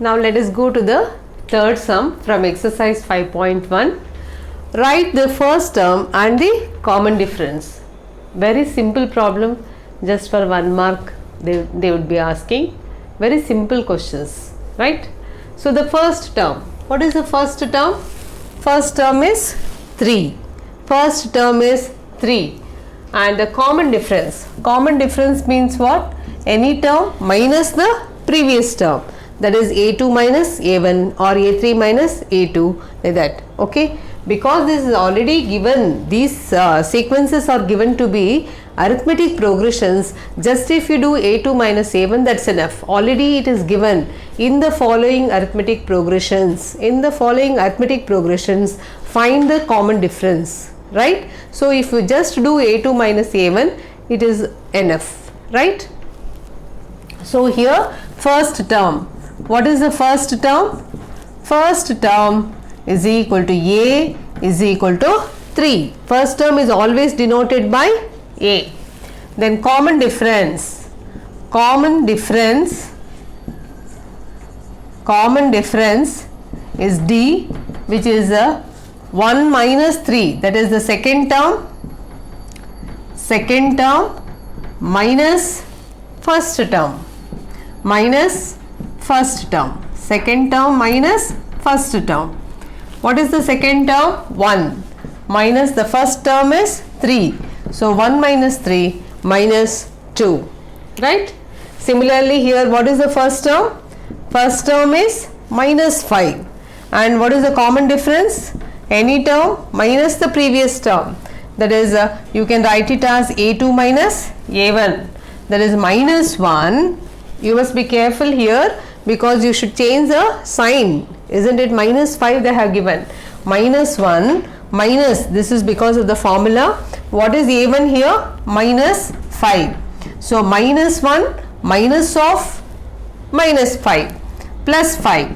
Now let us go to the third sum from exercise 5.1. Write the first term and the common difference. Very simple problem, just for 1 mark they would be asking. Very simple questions, right? So the first term, what is the first term? First term is 3. First term is 3. And the common difference means what? Any term minus the previous term, that is a2 minus a1 or a3 minus a2, like that. Okay, because this is already given, these sequences are given to be arithmetic progressions. Just if you do a2 minus a1, that's enough. Already it is given in the following arithmetic progressions. In the following arithmetic progressions, find the common difference, right? So if you just do a2 minus a1, it is enough, right? So here first term, what is the first term? First term is equal to a is equal to 3. First term is always denoted by a. Then common difference is d, which is 1 minus 3, that is the second term minus first term, second term minus first term. What is the second term? 1 minus the first term is 3. So 1 minus 3 minus 2, right? Similarly here, what is the first term? First term is minus 5. And what is the common difference? Any term minus the previous term, that is you can write it as a2 minus a1, that is minus 1. You must be careful here because you should change the sign, isn't it? Minus 5 they have given, minus 1 minus, this is because of the formula. What is a1 here? Minus 5. So minus 1 minus of minus 5 plus 5.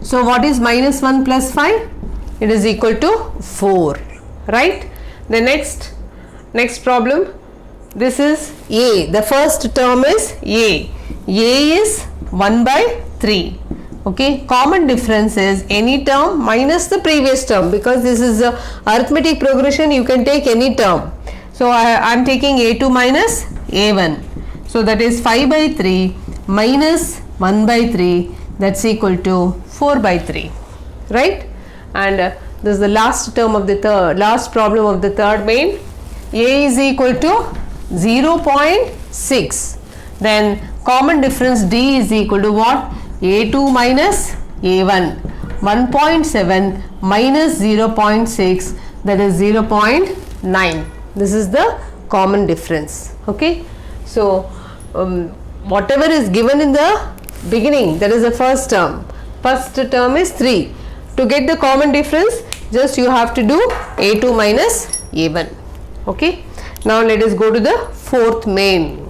So what is minus 1 plus 5? It is equal to 4, right? The next problem, this is a. The first term is a. A is 1 by 3. Okay, common difference is any term minus the previous term, because this is a arithmetic progression, you can take any term. So I am taking a2 minus a1. So that is 5 by 3 minus 1 by 3, that's equal to 4 by 3, right? And this is the last term of the last problem of the third main. A is equal to 0.6. Then common difference d is equal to what? a2 minus a1. 1.7 minus 0.6, that is 0.9. This is the common difference. Okay, so whatever is given in the beginning, that is the first term. First term is 3. To get the common difference, just you have to do a2 minus a1. Okay, now let us go to the fourth main.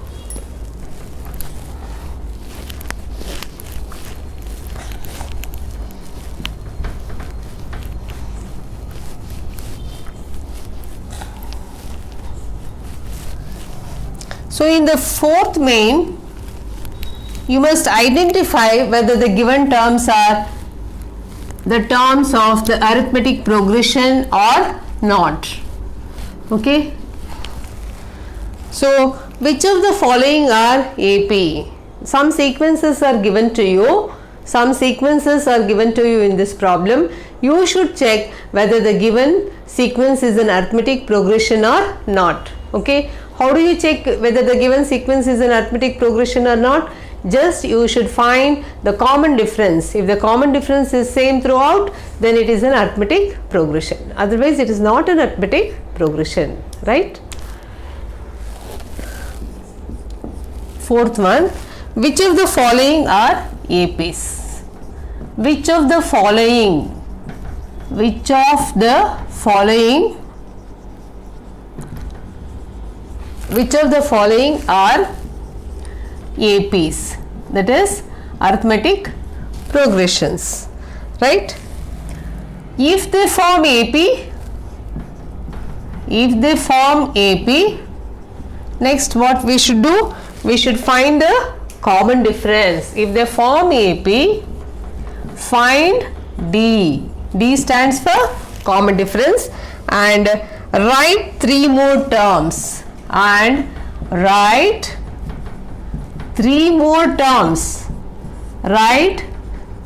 So in the fourth main, you must identify whether the given terms are the terms of the arithmetic progression or not. Okay. So which of the following are AP? Some sequences are given to you. Some sequences are given to you in this problem. You should check whether the given sequence is an arithmetic progression or not. Okay. How do you check whether the given sequence is an arithmetic progression or not? Just you should find the common difference. If the common difference is same throughout, then it is an arithmetic progression. Otherwise, it is not an arithmetic progression, right? Fourth one, which of the following are APs? Which of the following are APs, that is arithmetic progressions, right? If they form AP, next what we should do? We should find the common difference. If they form AP, find D. D stands for common difference, and write 3 more terms, and write 3 more terms. Write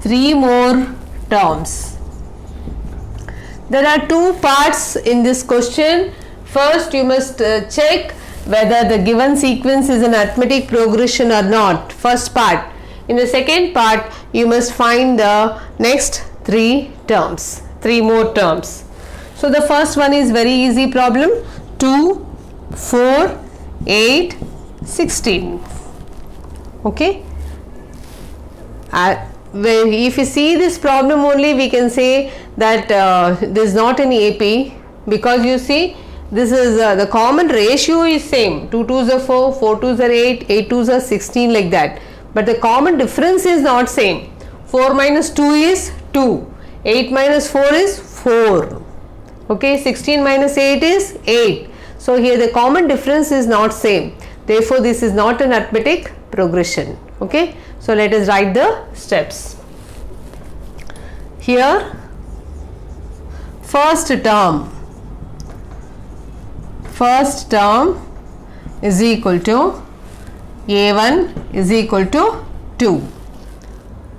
3 more terms. There are 2 parts in this question. First, you must check whether the given sequence is an arithmetic progression or not. First part. In the second part, you must find the next 3 terms, 3 more terms. So the first one is very easy problem. 2, 4, 8, 16. Okay. If you see this problem only, we can say that this is not an AP, because you see this is the common ratio is same. 2 2s are 4, 4 2s are 8, 8 2s are 16, like that. But the common difference is not same. 4 minus 2 is 2. 8 minus 4 is 4. Okay, 16 minus 8 is 8. So here the common difference is not same. Therefore, this is not an arithmetic progression. Okay, so let us write the steps. Here, first term is equal to A1 is equal to 2,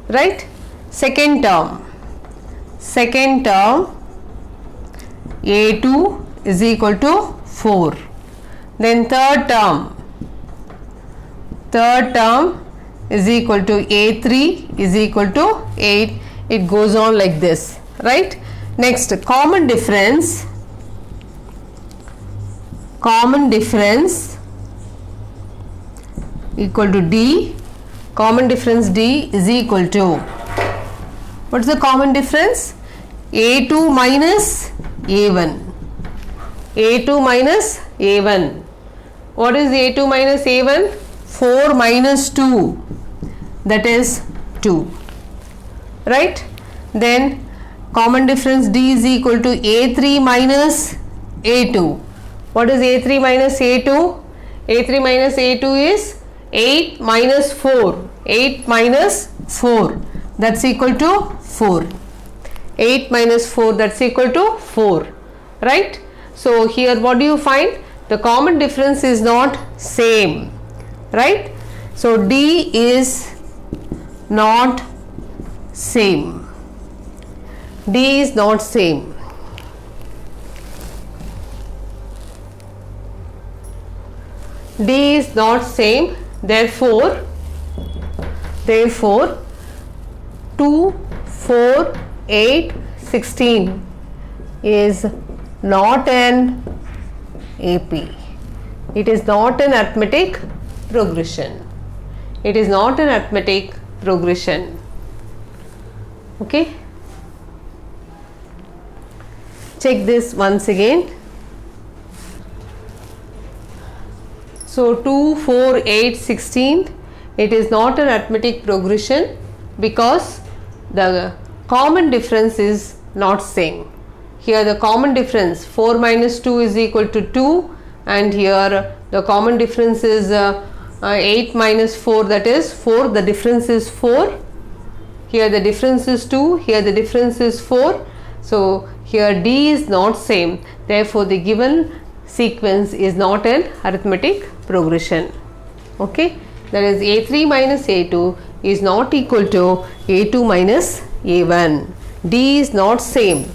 right? Second term A2 is equal to 4. Then third term is equal to A3 is equal to 8. It goes on like this, right? Next, common difference equal to D. Common difference D is equal to, what is the common difference? A2 minus A1. A2 minus A1. What is A2 minus A1? 4 minus 2, that is 2, right? Then common difference D is equal to A3 minus A2. What is A3 minus A2? A3 minus A2 is 8 minus 4. 8 minus 4, that's equal to 4. 8 minus 4, that's equal to 4, right? So here what do you find? The common difference is not same, right? So D is not same. D is not same. D is not same. Therefore 2, 4, 8, 16 is not an AP. It is not an arithmetic progression. It is not an arithmetic progression. Okay. Check this once again. So 2, 4, 8, 16, it is not an arithmetic progression because the common difference is not same. Here the common difference 4 minus 2 is equal to 2, and here the common difference is 8 minus 4, that is 4. The difference is 4. Here the difference is 2. Here the difference is 4. So here D is not same. Therefore the given sequence is not an arithmetic progression. Okay, that is A3 minus A2 is not equal to A2 minus A1. D is not same.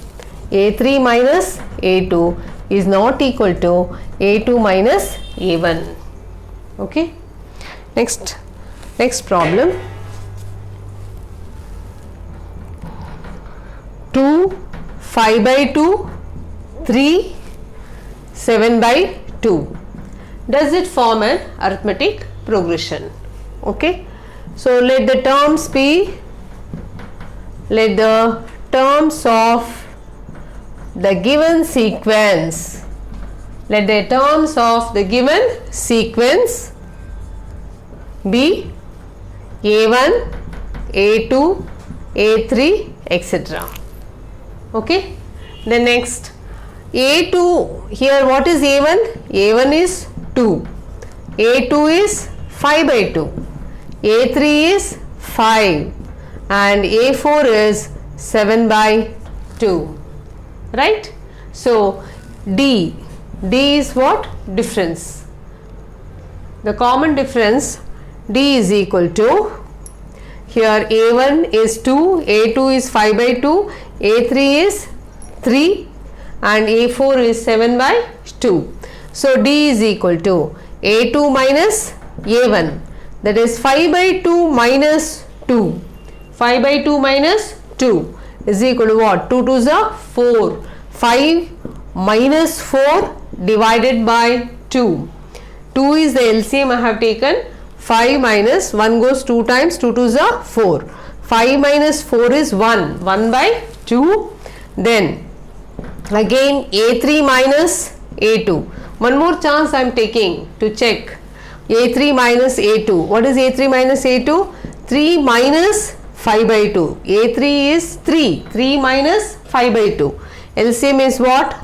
A3 minus A2 is not equal to A2 minus A1. Okay, next problem. 2, 5 by 2, 3, 7 by 2. Does it form an arithmetic progression? Okay, so let the terms of the given sequence, let the terms of the given sequence be A1, A2, A3, etc. Okay, the next A2, here what is A1? A1 is 2, A2 is 5 by 2, A3 is 5 and A4 is 7 by 2, right? So D is what? Difference. The common difference D is equal to, here A1 is 2, A2 is 5 by 2, A3 is 3 and A4 is 7 by 2. So D is equal to A2 minus A1, that is 5 by 2 minus 2. 5 by 2 minus 2 is equal to what? 2 2s are 4. 5 minus 4 divided by 2. 2 is the LCM I have taken. 5 minus 1 goes 2 times, 2 2s are 4. 5 minus 4 is 1. 1 by 2. Then again A3 minus A2. One more chance I am taking to check. A3 minus A2. What is A3 minus A2? 3 minus 5 by 2. A3 is 3. 3 minus 5 by 2. LCM is what?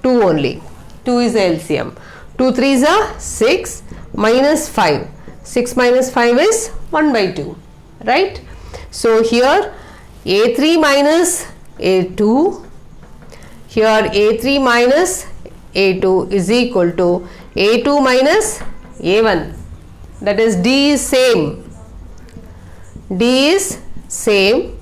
2 only. 2 is the LCM. 2 3s are 6 minus 5. 6 minus 5 is 1 by 2. Right? So here A3 minus A2. Here A3 minus A2 is equal to A2 minus A1. That is D is same. D is same.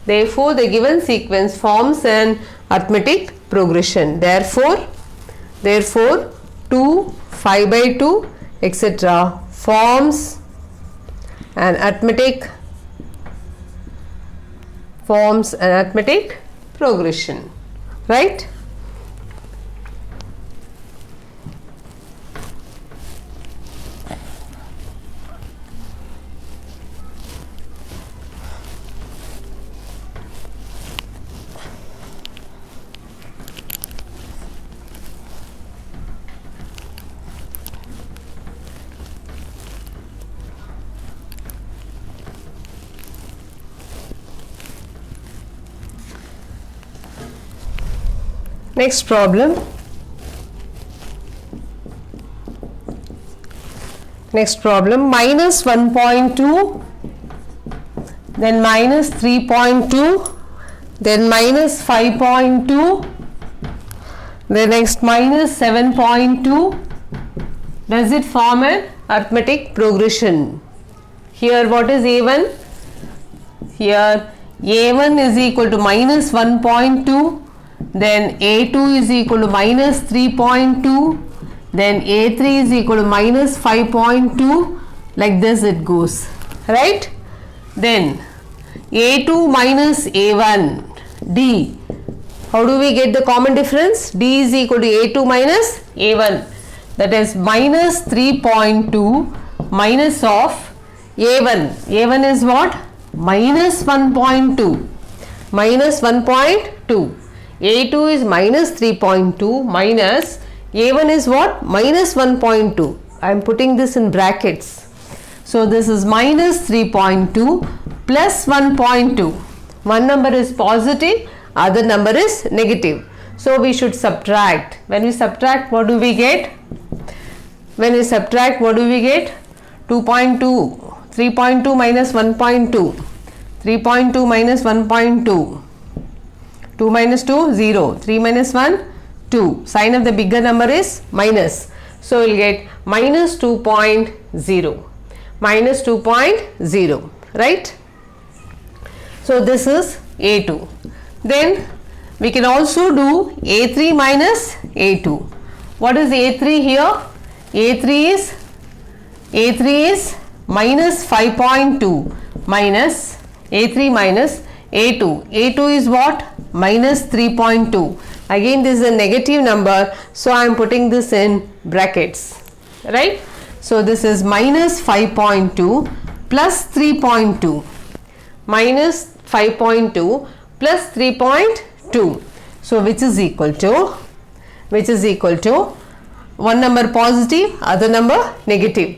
Therefore, the given sequence forms an arithmetic progression. Therefore 2, 5 by 2, etc. forms an arithmetic progression. Right? Next problem. Minus 1.2, then minus 3.2, then minus 5.2, then next minus 7.2. Does it form an arithmetic progression? Here what is A1? Here A1 is equal to minus 1.2. Then A2 is equal to minus 3.2, then A3 is equal to minus 5.2, like this it goes, right? Then A2 minus A1, D. How do we get the common difference? D is equal to A2 minus A1, that is minus 3.2 minus of A1. A1 is what? Minus 1.2, minus 1.2. A2 is minus 3.2 minus A1 is what? Minus 1.2. I am putting this in brackets. So this is minus 3.2 plus 1.2. One number is positive, other number is negative. So we should subtract. When we subtract, what do we get? When we subtract, what do we get? 2.2. 3.2 minus 1.2. 3.2 minus 1.2. 2 minus 2, 0. 3 minus 1, 2. Sign of the bigger number is minus. So, we will get minus 2.0. Minus 2.0. Right? So, this is A2. Then, we can also do A3 minus A2. What is A3 here? A3 is minus 5.2 minus A3 minus A2. A2 is what? Minus 3.2. Again this is a negative number, so I am putting this in brackets, right? So this is minus 5.2 plus 3.2. Minus 5.2 plus 3.2. So which is equal to one number positive, other number negative.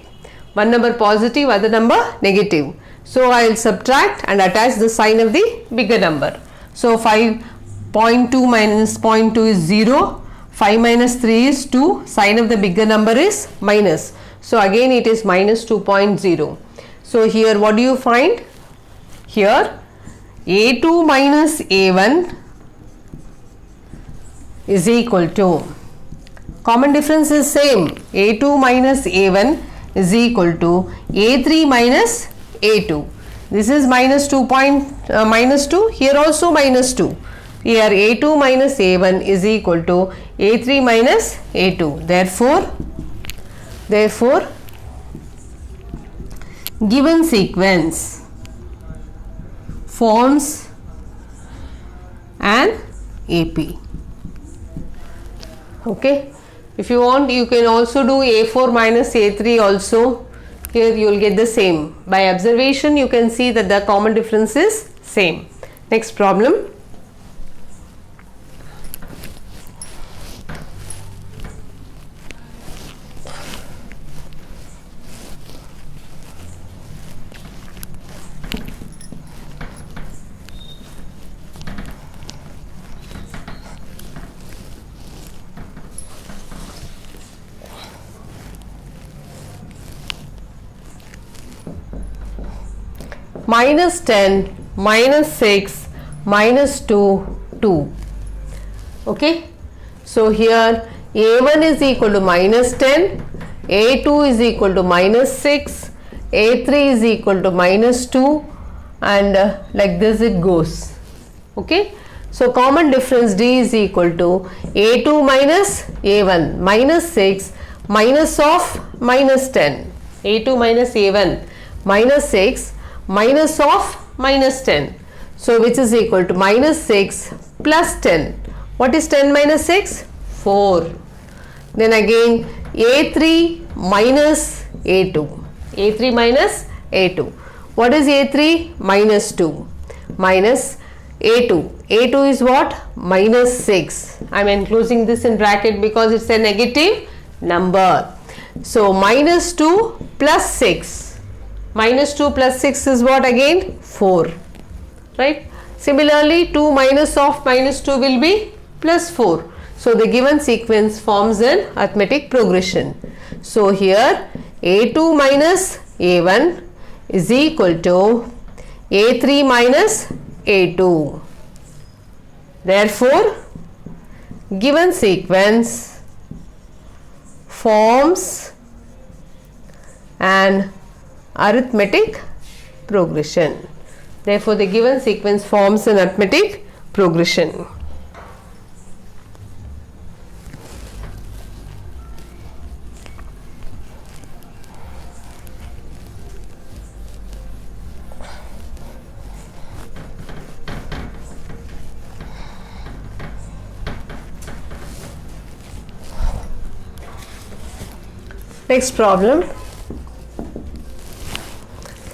One number positive, other number negative. So I will subtract and attach the sign of the bigger number. So 5.2 minus 0.2 is 0. 5 minus 3 is 2. Sign of the bigger number is minus. So again it is minus 2.0. So here what do you find? Here A2 minus A1 is equal to, common difference is same, A2 minus A1 is equal to A3 minus A2. This is minus 2, here also minus 2. Here A2 minus A1 is equal to A3 minus A2. Therefore, given sequence forms an AP. Okay. If you want, you can also do A4 minus A3 also. Here you will get the same. By observation, you can see that the common difference is same. Next problem. Minus 10, minus 6, minus 2, 2. Okay. So here A1 is equal to minus 10, A2 is equal to minus 6, A3 is equal to minus 2, and like this it goes. Okay. So common difference D is equal to A2 minus A1, minus 6, minus of minus 10, A2 minus A1, minus 6, minus of minus 10. So which is equal to minus 6 plus 10. What is 10 minus 6? 4. Then again A3 minus A2. A3 minus A2. What is A3? Minus 2. Minus A2. A2 is what? Minus 6. I am enclosing this in bracket because it is a negative number. So minus 2 plus 6. Minus 2 plus 6 is what again? 4. Right? Similarly, 2 minus of minus 2 will be plus 4. So the given sequence forms an arithmetic progression. So here A2 minus A1 is equal to A3 minus A2. Therefore, given sequence forms an arithmetic progression. Therefore, the given sequence forms an arithmetic progression. Next problem.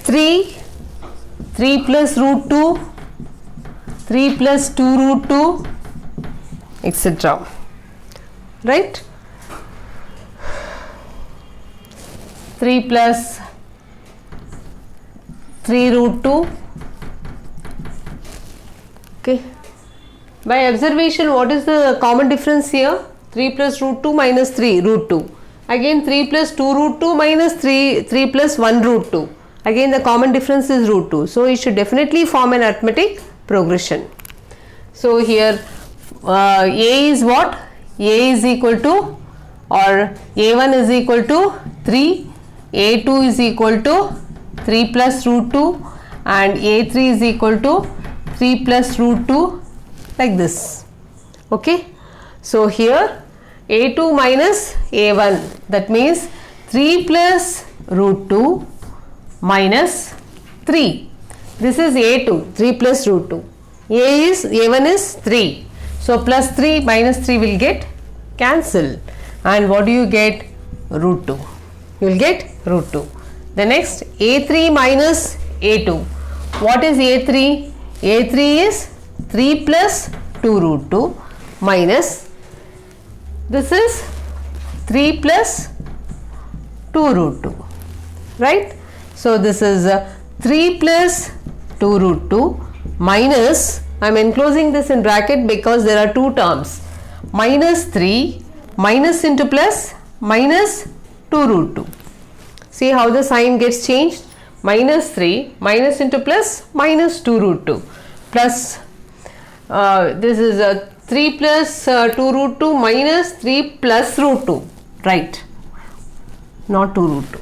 3 plus root 2, 3 plus 2 root 2, etc. Right? 3 plus 3 root 2. Okay. By observation, what is the common difference here? 3 plus root 2 minus 3 root 2. Again 3 plus 2 root 2 minus 3 plus 1 root 2. Again the common difference is root 2. So it should definitely form an arithmetic progression. So here A is what? A is equal to, or A1 is equal to 3, A2 is equal to 3 plus root 2 and A3 is equal to 3 plus root 2, like this. Okay. So here A2 minus A1, that means 3 plus root 2 minus 3. This is A2, 3 plus root 2. A1 is 3. So plus 3 minus 3 will get cancelled. And what do you get? Root 2. You will get root 2. The next A3 minus A2. What is A3? A3 is 3 plus 2 root 2 minus, this is 3 plus 2 root 2, right? So this is 3 plus 2 root 2 minus, I am enclosing this in bracket because there are two terms, minus 3 minus into plus minus 2 root 2. See how the sign gets changed? Minus 3, minus into plus, minus 2 root 2. Plus, this is 3 plus 2 root 2 minus 3 plus root 2. Right. Not 2 root 2.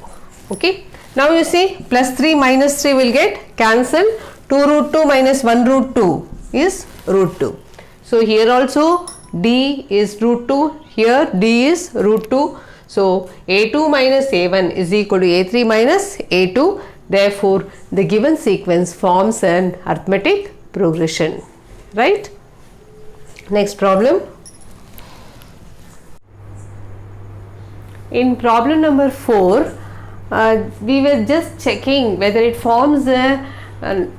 Okay. Now you see plus 3 minus 3 will get cancelled. 2 root 2 minus 1 root 2 is root 2. So here also D is root 2. Here D is root 2. So A2 minus A1 is equal to A3 minus A2. Therefore, the given sequence forms an arithmetic progression. Right? Next problem. In problem number 4, we were just checking whether it forms an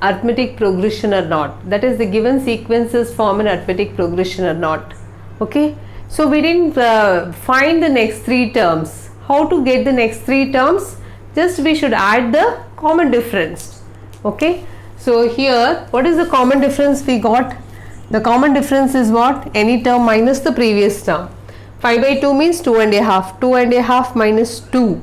arithmetic progression or not. That is, the given sequences form an arithmetic progression or not. Okay. So we didn't find the next 3 terms. How to get the next 3 terms? Just we should add the common difference. Okay. So here, what is the common difference we got? The common difference is what? Any term minus the previous term. 5 by 2 means 2 and a half. 2 and a half minus 2.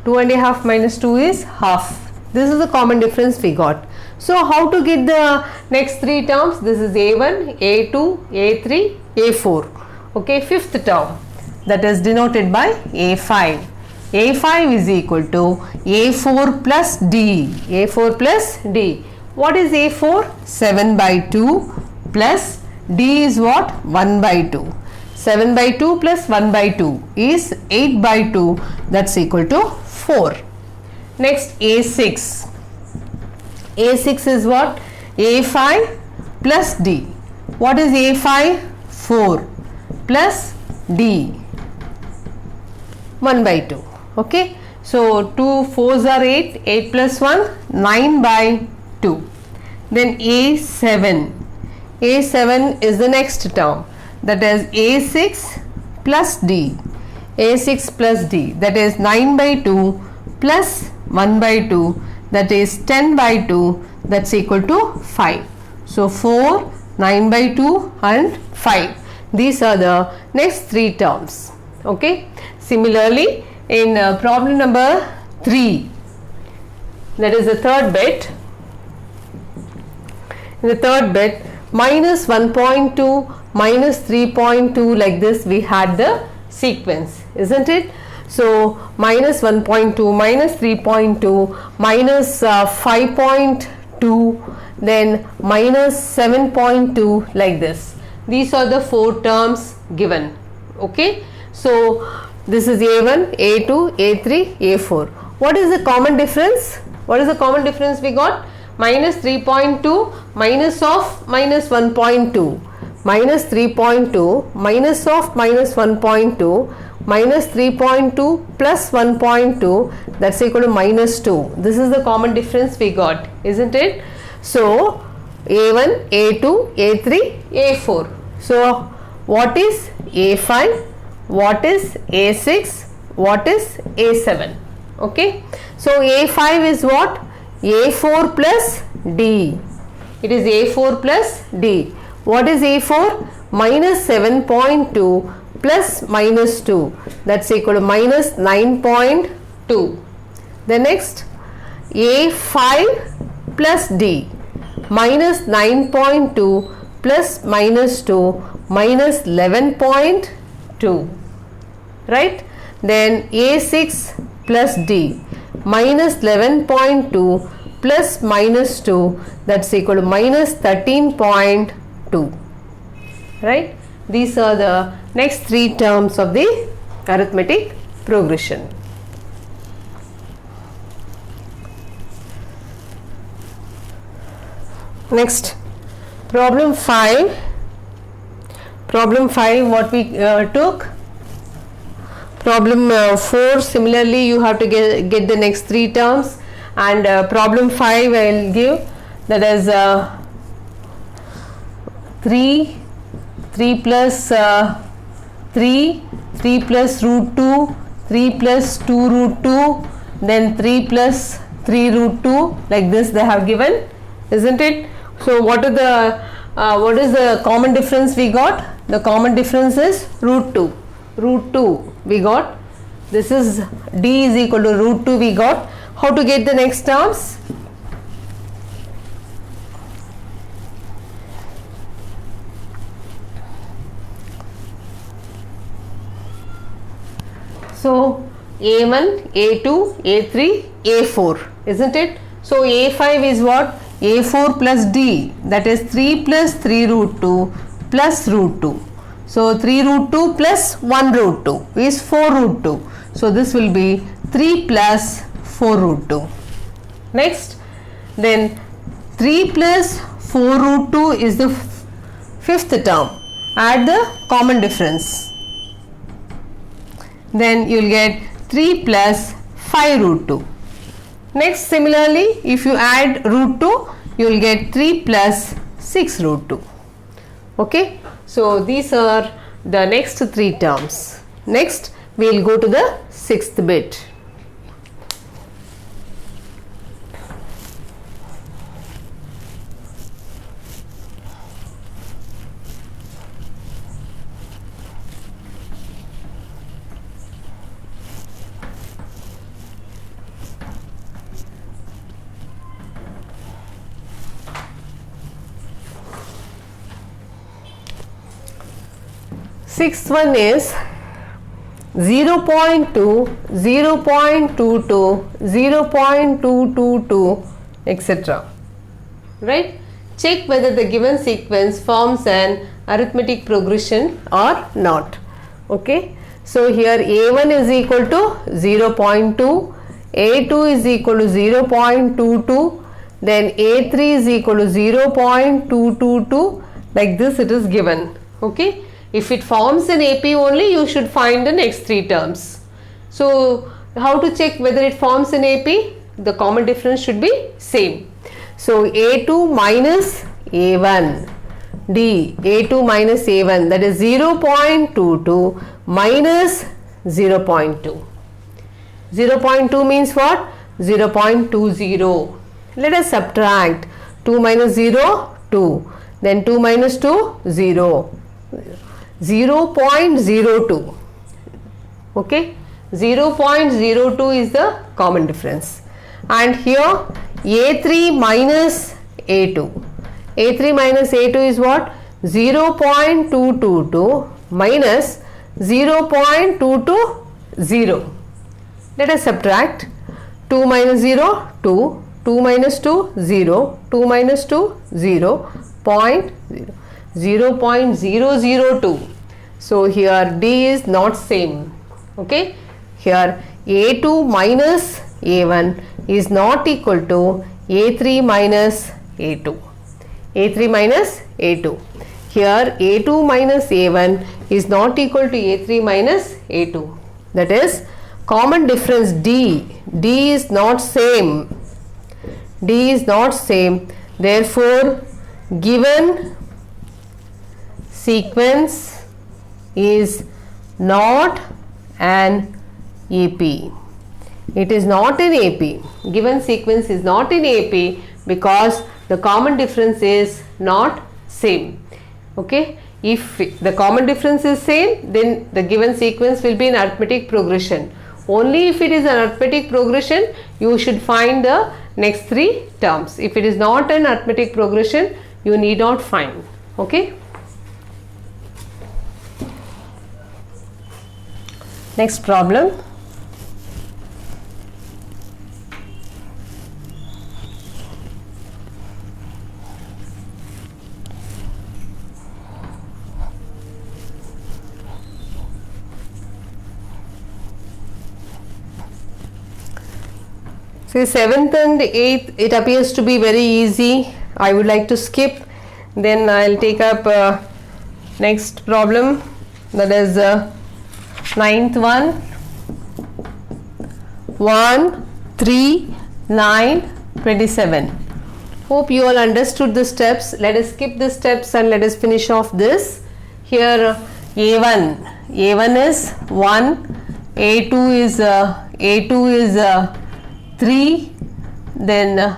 2 and a half minus 2 is half. This is the common difference we got. So how to get the next 3 terms? This is A1, A2, A3, A4. Okay, fifth term, that is denoted by A5. A5 is equal to A4 plus D. A4 plus D. What is A4? 7 by 2 plus D is what? 1 by 2. 7 by 2 plus 1 by 2 is 8 by 2. That's equal to 4. Next A6. A6 is what? A5 plus D. What is A5? 4 plus D, 1 by 2. Okay. So 2 4s are 8, 8 plus 1, 9 by 2. Then A7. A7 is the next term, that is A6 plus D. A6 plus D, that is 9 by 2 plus 1 by 2, that is 10 by 2, that's equal to 5. So 4, 9 by 2 and 5. These are the next 3 terms. Okay. Similarly, in problem number 3, that is the third bit. In the third bit, minus 1.2, minus 3.2, like this we had the sequence, isn't it? So minus 1.2, minus 3.2, minus 5.2, then minus 7.2, like this. These are the 4 terms given. Okay. So this is A1, A2, A3, A4. What is the common difference? What is the common difference we got? Minus 3.2 minus of minus 1.2. Minus 3.2 minus of minus 1.2 minus 3.2 plus 1.2, that's equal to minus 2. This is the common difference we got, isn't it? So A1, A2, A3, A4. So what is A5? What is A6? What is A7? Okay. So A5 is what? A4 plus D. It is A4 plus D. What is A4? Minus 7.2 plus minus 2. That's equal to minus 9.2. The next A5 plus D. Minus 9.2 plus minus 2 minus 11.2. Right? Then A6 plus D. Minus 11.2 plus minus 2, that's equal to minus 13.2. Right? These are the next 3 terms of the arithmetic progression. Next, problem 5. Problem 5, what we took. Problem 4, similarly you have to get the next 3 terms, and problem 5 I will give, that is 3 plus 3 plus root 2, 3 plus 2 root 2, then 3 plus 3 root 2, like this they have given, isn't it? So what is the common difference we got? The common difference is root 2. Root 2 we got. This is D is equal to root 2 we got. How to get the next terms? So A1, A2, A3, A4, isn't it? So A5 is what? A4 plus D, that is 3 plus 3 root 2 plus root 2. So 3 root 2 plus 1 root 2 is 4 root 2. So this will be 3 plus 4 root 2. Next, then 3 plus 4 root 2 is the fifth term. Add the common difference. Then you will get 3 plus 5 root 2. Next, similarly, if you add root 2, you will get 3 plus 6 root 2. Okay. So these are the next 3 terms. Next, we will go to the 6th bit. Sixth one is 0.2, 0.22, 0.222, etc. Right? Check whether the given sequence forms an arithmetic progression or not. Okay. So here A1 is equal to 0.2, A2 is equal to 0.22, then A3 is equal to 0.222, like this it is given. Okay. If it forms an AP only, you should find the next 3 terms. So how to check whether it forms an AP? The common difference should be same. So A2 minus A1, D, A2 minus A1, that is 0.22 minus 0.2. 0.2 means what? 0.20. Let us subtract 2 minus 0, 2. Then 2 minus 2, 0. 0.02. Okay. 0.02 is the common difference. And here A3 minus A2. A3 minus A2 is what? 0.222 minus 0.220. Let us subtract 2 minus 0, 2, 2 minus 2, 0, 2 minus 2, 0, 0.002. So here D is not same. Okay. Here A2 minus A1 is not equal to A3 minus A2. A3 minus A2. Here A2 minus A1 is not equal to A3 minus A2. That is common difference D. D is not same. D is not same. Therefore, given sequence is not an AP. It is not an AP. Given sequence is not an AP because the common difference is not same. Okay. If the common difference is same, then the given sequence will be an arithmetic progression. Only if it is an arithmetic progression, you should find the next 3 terms. If it is not an arithmetic progression, you need not find. Okay. Next problem. See, 7th and 8th, it appears to be very easy. I would like to skip. Then I will take up next problem, that is 9th one. 1, 3, 9, 27. Hope you all understood the steps. Let us skip the steps and let us finish off this. Here A1 is 1, A2 is 3, then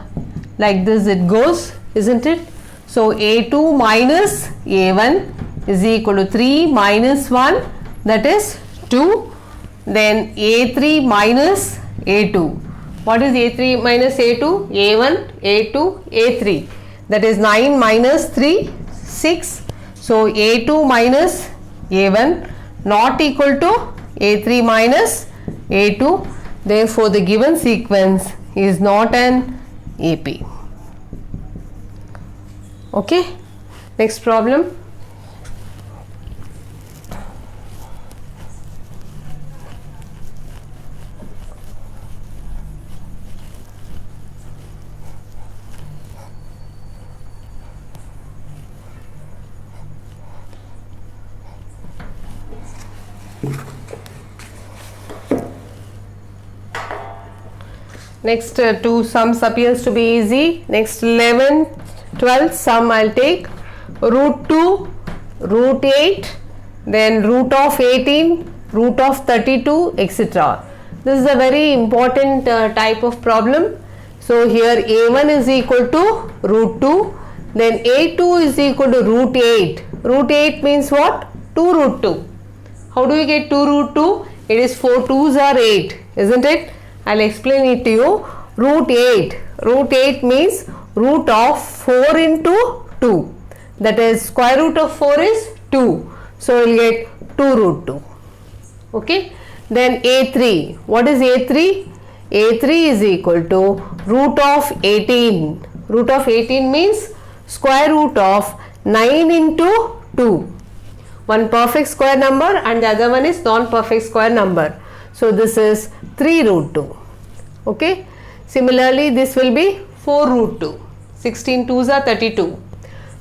like this it goes, isn't it? So A2 minus A1 is equal to 3 minus 1, that is 2. then A3 minus A2. What is A3 minus A2? A1, A2, A3. That is 9 minus 3, 6. So A2 minus A1 not equal to A3 minus A2. Therefore, the given sequence is not an AP. Okay. Next problem. Next two sums appears to be easy. Next 11, 12 sum I'll take. Root 2, root 8, then root of 18, root of 32, etc. This is a very important type of problem. So here A1 is equal to root 2, then A2 is equal to root 8. Root 8 means what? 2 root 2. How do we get 2 root 2? It is 4 2s are 8, isn't it? I'll explain it to you. Root 8. Root 8 means root of 4 into 2. That is square root of 4 is 2. So we'll get 2 root 2. Okay. Then A3. What is A3? A3 is equal to root of 18. Root of 18 means square root of 9 into 2. One perfect square number and the other one is non-perfect square number. So this is 3 root 2. Okay. Similarly, this will be 4 root 2. 16 2s are 32.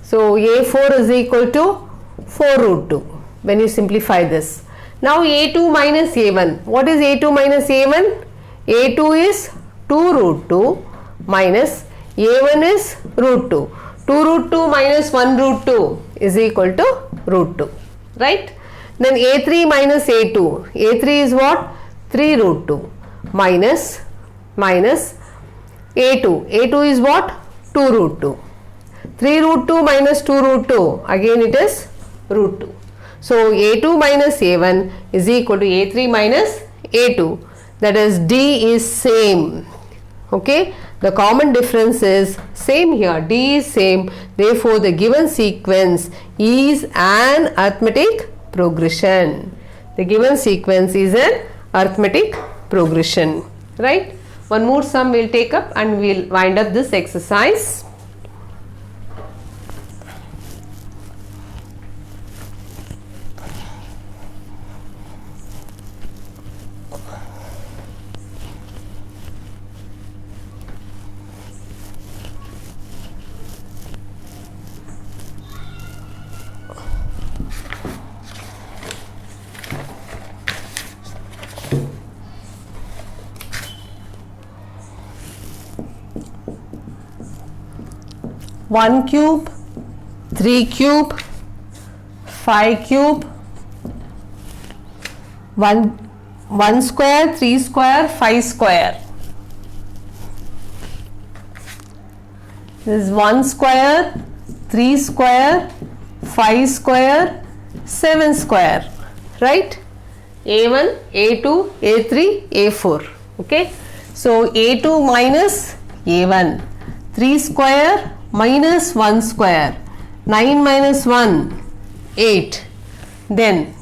So A4 is equal to 4 root 2 when you simplify this. Now A2 minus A1. What is A2 minus A1? A2 is 2 root 2 minus A1 is root 2. 2 root 2 minus 1 root 2 is equal to root 2. Right? Then A3 minus A2. A3 is what? 3 root 2 minus A2. A2 is what? 2 root 2. 3 root 2 minus 2 root 2. Again it is root 2. So A2 minus A1 is equal to A3 minus A2. That is D is same. Okay. The common difference is same here. D is same. Therefore, the given sequence is an arithmetic progression. The given sequence is an arithmetic progression. Right? One more sum we'll take up and we'll wind up this exercise. One cube, 3 cube, 5 cube, 1 square, 3 square, 5 square. This is 1 square, 3 square, 5 square, 7 square. Right? A1, A2, A3, A4. Okay. So A2 minus A1, 3 square minus 1 square, 9 minus 1, 8. Then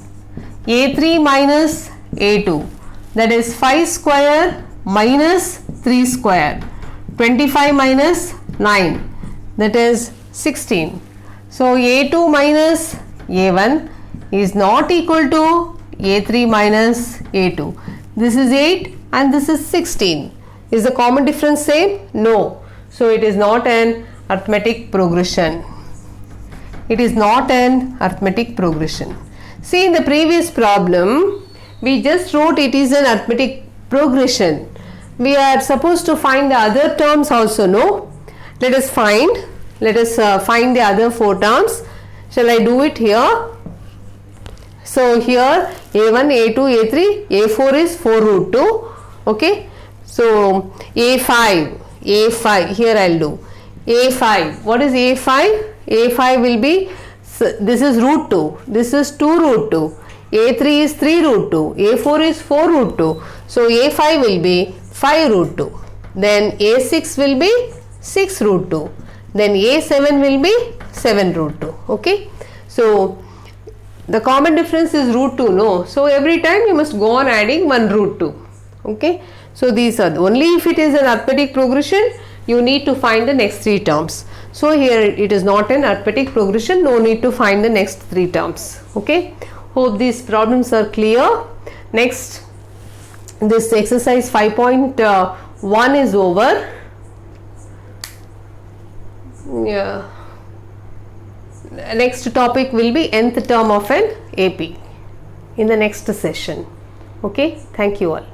A3 minus A2, that is 5 square minus 3 square, 25 minus 9, that is 16. So A2 minus A1 is not equal to A3 minus A2. This is 8 and this is 16. Is the common difference same? No. So it is not an arithmetic progression. It is not an arithmetic progression. See, in the previous problem, we just wrote it is an arithmetic progression. We are supposed to find the other terms also, no? Let us find the other 4 terms. Shall I do it here? So here A1, A2, A3, A4 is 4 root 2. Okay. So A5, here I will do. A5, what is A5? A5 will be, this is root 2, this is 2 root 2. A3 is 3 root 2, A4 is 4 root 2, so A5 will be 5 root 2, then A6 will be 6 root 2, then A7 will be 7 root 2. Okay, so the common difference is root 2, no, so every time you must go on adding 1 root 2. Okay, so these are only if it is an arithmetic progression you need to find the next 3 terms. So here it is not an arithmetic progression, no need to find the next 3 terms. Okay, hope these problems are clear. Next, this exercise 5.1 is over. Yeah. Next topic will be nth term of an AP in the next session. Okay, thank you all.